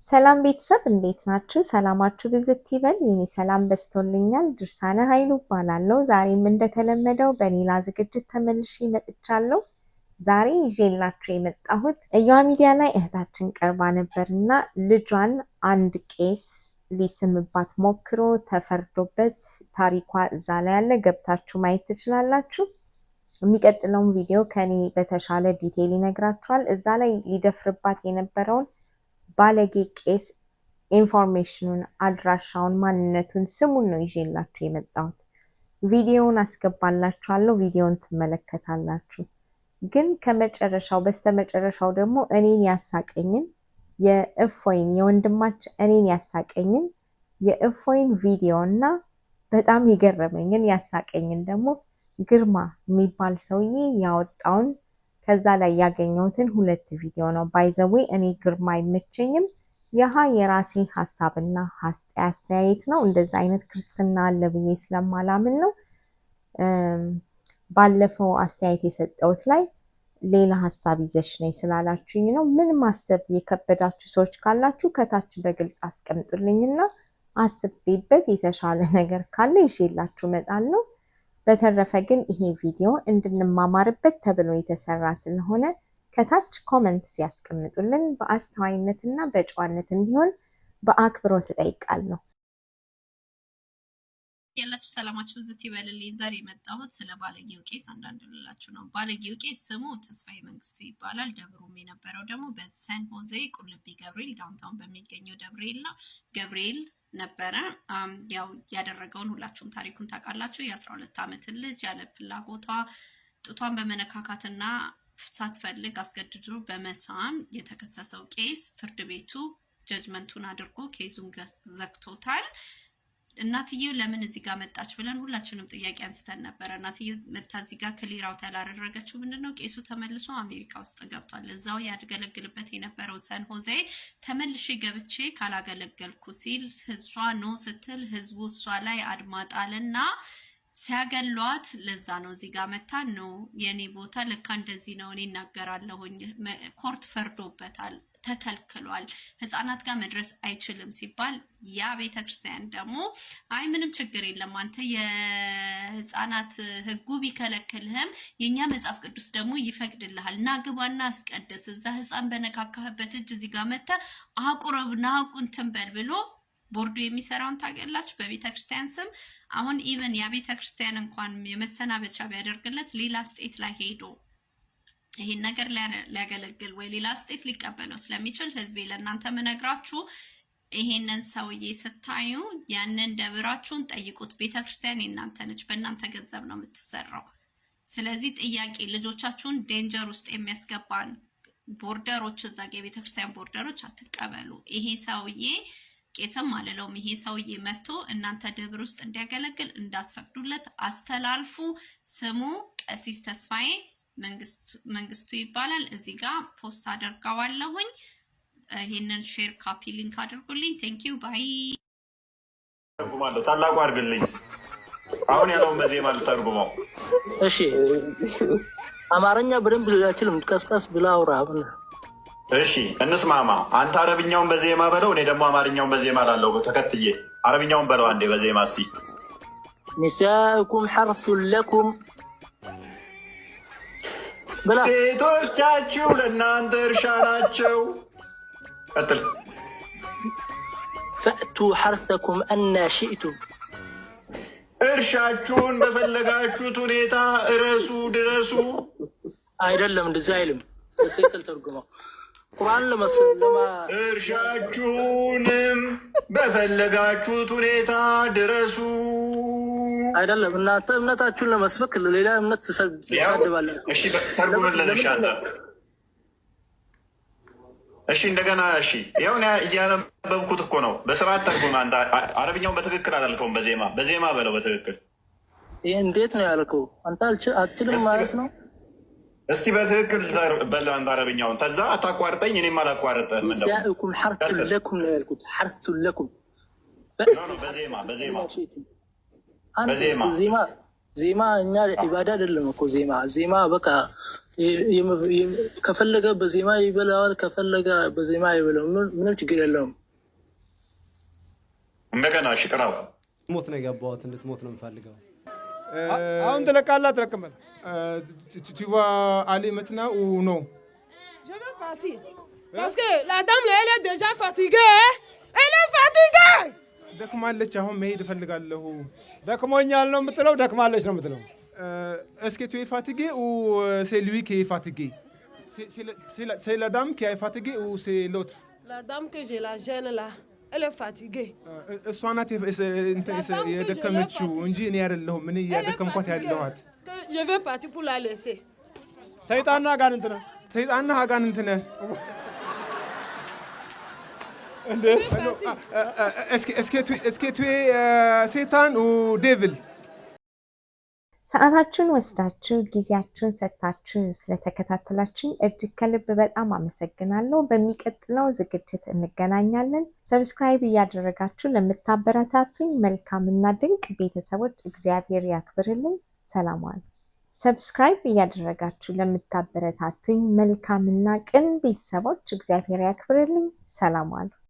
ሰላም ቤተሰብ እንዴት ናችሁ? ሰላማችሁ ብዝት ይበል። የኔ ሰላም በስቶልኛል። ድርሳነ ኃይሉ እባላለሁ። ዛሬም እንደተለመደው በሌላ ዝግጅት ተመልሼ መጥቻለሁ። ዛሬ ይዤላችሁ የመጣሁት እያዋ ሚዲያ ላይ እህታችን ቀርባ ነበርና ልጇን አንድ ቄስ ሊስምባት ሞክሮ ተፈርዶበት ታሪኳ እዛ ላይ ያለ ገብታችሁ ማየት ትችላላችሁ። የሚቀጥለውን ቪዲዮ ከኔ በተሻለ ዲቴይል ይነግራችኋል። እዛ ላይ ሊደፍርባት የነበረውን ባለጌ ቄስ ኢንፎርሜሽኑን፣ አድራሻውን፣ ማንነቱን፣ ስሙን ነው ይዤላችሁ የመጣሁት። ቪዲዮውን አስገባላችኋለሁ። ቪዲዮውን ትመለከታላችሁ። ግን ከመጨረሻው በስተመጨረሻው ደግሞ እኔን ያሳቀኝን የእፎይን የወንድማችን እኔን ያሳቀኝን የእፎይን ቪዲዮ እና በጣም የገረመኝን ያሳቀኝን ደግሞ ግርማ የሚባል ሰውዬ ያወጣውን ከዛ ላይ ያገኘሁትን ሁለት ቪዲዮ ነው። ባይዘዌ እኔ ግርማ አይመቸኝም። ይህ የራሴ ሀሳብና አስተያየት ነው። እንደዛ አይነት ክርስትና አለ ብዬ ስለማላምን ነው። ባለፈው አስተያየት የሰጠሁት ላይ ሌላ ሀሳብ ይዘሽ ነይ ስላላችሁኝ ነው። ምን ማሰብ የከበዳችሁ ሰዎች ካላችሁ ከታች በግልጽ አስቀምጡልኝና አስቤበት የተሻለ ነገር ካለ ይዤላችሁ እመጣለሁ። በተረፈ ግን ይሄ ቪዲዮ እንድንማማርበት ተብሎ የተሰራ ስለሆነ ከታች ኮመንት ሲያስቀምጡልን በአስተዋይነትና በጨዋነት እንዲሆን በአክብሮት እጠይቃለሁ። ያላችሁ ሰላማችሁ ዝት ይበልልኝ። ዛሬ የመጣሁት ስለ ባለጌው ቄስ አንዳንድ ልላችሁ ነው። ባለጌው ቄስ ስሙ ተስፋዬ መንግስቱ ይባላል። ደብሩም የነበረው ደግሞ በሰን ሆዜ ቁልቢ ገብርኤል ዳውንታውን በሚገኘው ገብርኤል ነበረ። ያው ያደረገውን ሁላችሁም ታሪኩን ታውቃላችሁ። የ12 ዓመትን ልጅ ያለ ፍላጎቷ ጡቷን በመነካካትና ሳትፈልግ አስገድዶ በመሳም የተከሰሰው ቄስ ፍርድ ቤቱ ጀጅመንቱን አድርጎ ኬዙን ዘግቶታል። እናትየው ለምን እዚህ ጋር መጣች ብለን ሁላችንም ጥያቄ አንስተን ነበረ። እናትየው መታ እዚህ ጋር ክሊር አውት ያላደረገችው ምንድነው? ቄሱ ተመልሶ አሜሪካ ውስጥ ገብቷል። እዛው ያገለግልበት የነበረው ሰን ሆዜ ተመልሼ ገብቼ ካላገለገልኩ ሲል ህዝቧ ኖ ስትል ህዝቡ እሷ ላይ አድማጣልና ሲያገሏት፣ ለዛ ነው እዚህ ጋር መታ ነው የኔ ቦታ ለካ እንደዚህ ነው እኔ እናገራለሁኝ። ኮርት ፈርዶበታል፣ ተከልክሏል፣ ህፃናት ጋር መድረስ አይችልም ሲባል ያ ቤተክርስቲያን ደግሞ አይ ምንም ችግር የለም አንተ የህፃናት ህጉ ቢከለክልህም የኛ መጽሐፍ ቅዱስ ደግሞ ይፈቅድልሃል፣ ና ግባና አስቀድስ፣ እዛ ህፃን በነካካህበት እጅ እዚህ ጋር መተ አቁረብና ቁንትን በል ብሎ ቦርዱ የሚሰራውን ታገላችሁ በቤተክርስቲያን ስም። አሁን ኢቨን ያ ቤተክርስቲያን እንኳን የመሰናበቻ ቢያደርግለት ሌላ ስቴት ላይ ሄዶ ይሄን ነገር ሊያገለግል ወይ ሌላ ስቴት ሊቀበለው ስለሚችል ህዝቤ ለእናንተ ምነግራችሁ ይሄንን ሰውዬ ስታዩ ያንን ደብራችሁን ጠይቁት። ቤተክርስቲያን የእናንተ ነች፣ በእናንተ ገንዘብ ነው የምትሰራው። ስለዚህ ጥያቄ ልጆቻችሁን ዴንጀር ውስጥ የሚያስገባን ቦርደሮች፣ እዛ የቤተክርስቲያን ቦርደሮች አትቀበሉ። ይሄ ሰውዬ ቄስም አልለውም፣ ይሄ ሰውዬ መጥቶ እናንተ ደብር ውስጥ እንዲያገለግል እንዳትፈቅዱለት አስተላልፉ። ስሙ ቀሲስ ተስፋዬ መንግስቱ ይባላል። እዚህ ጋር ፖስት አደርጋዋለሁኝ። ይሄንን ሼር ካፒ ሊንክ አድርጉልኝ። ቴንክ ዩ ባይ። ተርጉማለሁ ታላቁ አድርግልኝ። አሁን ያለውን በዜማ ልተርጉመው። እሺ አማርኛ በደንብ ልላችልም ቀስቀስ ብላ አውራ። እሺ እንስማማ። አንተ አረብኛውን በዜማ በለው፣ እኔ ደግሞ አማርኛውን በዜማ ላለው ተከትዬ። አረብኛውን በለው አንዴ በዜማ እስቲ። ኒሳኡኩም ሐርሱን ለኩም፣ ሴቶቻችሁ ለእናንተ እርሻ ናቸው። ቀጥል። ፈእቱ ሐርሰኩም አና ሽእቱም፣ እርሻችሁን በፈለጋችሁት ሁኔታ እረሱ፣ ድረሱ። አይደለም እንደዚህ አይልም። በስክል ተርጉመው ቁርአን ለማ እርሻችሁንም በፈለጋችሁት ሁኔታ ድረሱ። አይደለም እናንተ እምነታችሁን ለመስበክ ለሌላ እምነት ትሰድባላችሁ። እሺ ተርጉምልን። እሺ አንተ እሺ እንደገና እሺ። ይኸው እያነበብኩት እኮ ነው። በስርዓት ተርጉም። አንተ አረብኛውን በትክክል አላልከውም። በዜማ በለው በትክክል። ይህ እንዴት ነው ያልከው? አንተ አትችልም ማለት ነው። እስቲ በትክክል በለው አንተ አረብኛውን። ከዛ አታቋርጠኝ፣ እኔም አላቋርጠህም። ኒሳኡኩም ሐርሱን ለኩም ነው ያልኩት። ሐርሱን ለኩም በዜማ ዜማ እኛ ኢባዳ አይደለም እኮ ዜማ በቃ ከፈለገ በዜማ ይበላዋል፣ ከፈለገ በዜማ ይበላው፣ ምንም ችግር የለውም። እንደገና እሺ ቅራው ሞት ነው የገባሁት፣ እንድትሞት ነው የምፈልገው። አሁን ትለቃለህ አትለቅም? tu vas aller maintenant ou non? Je veux partir. Parce que la dame elle est déjà fatiguée. Elle est fatiguée. ደክማለች፣ አሁን መሄድ እፈልጋለሁ። ደክሞኛል ነው የምትለው? ደክማለች ነው የምትለው? Est-ce que tu es fatigué ou c'est lui qui est fatigué? C'est la dame qui est fatiguée ou c'est l'autre? La dame que je la gêne là, elle est fatiguée. እሷ ናት የደከመችው እንጂ እኔ አይደለሁም። ምን እያደከምኳት ያለኋት? Je veux partir pour la laisser. ሰይጣንና አጋንንት ነህ። ሰይጣንና አጋንንት ነህ። Est-ce que tu es Satan ou Devil? ሰዓታችሁን ወስዳችሁ ጊዜያችሁን ሰጥታችሁ ስለተከታተላችሁ እጅግ ከልብ በጣም አመሰግናለሁ። በሚቀጥለው ዝግጅት እንገናኛለን። ሰብስክራይብ እያደረጋችሁ ለምታበረታቱኝ መልካምና ድንቅ ቤተሰቦች እግዚአብሔር ያክብርልኝ። ሰላም ዋሉ። ሰብስክራይብ እያደረጋችሁ ለምታበረታቱኝ መልካምና ቅን ቤተሰቦች እግዚአብሔር ያክብርልኝ። ሰላም ዋሉ።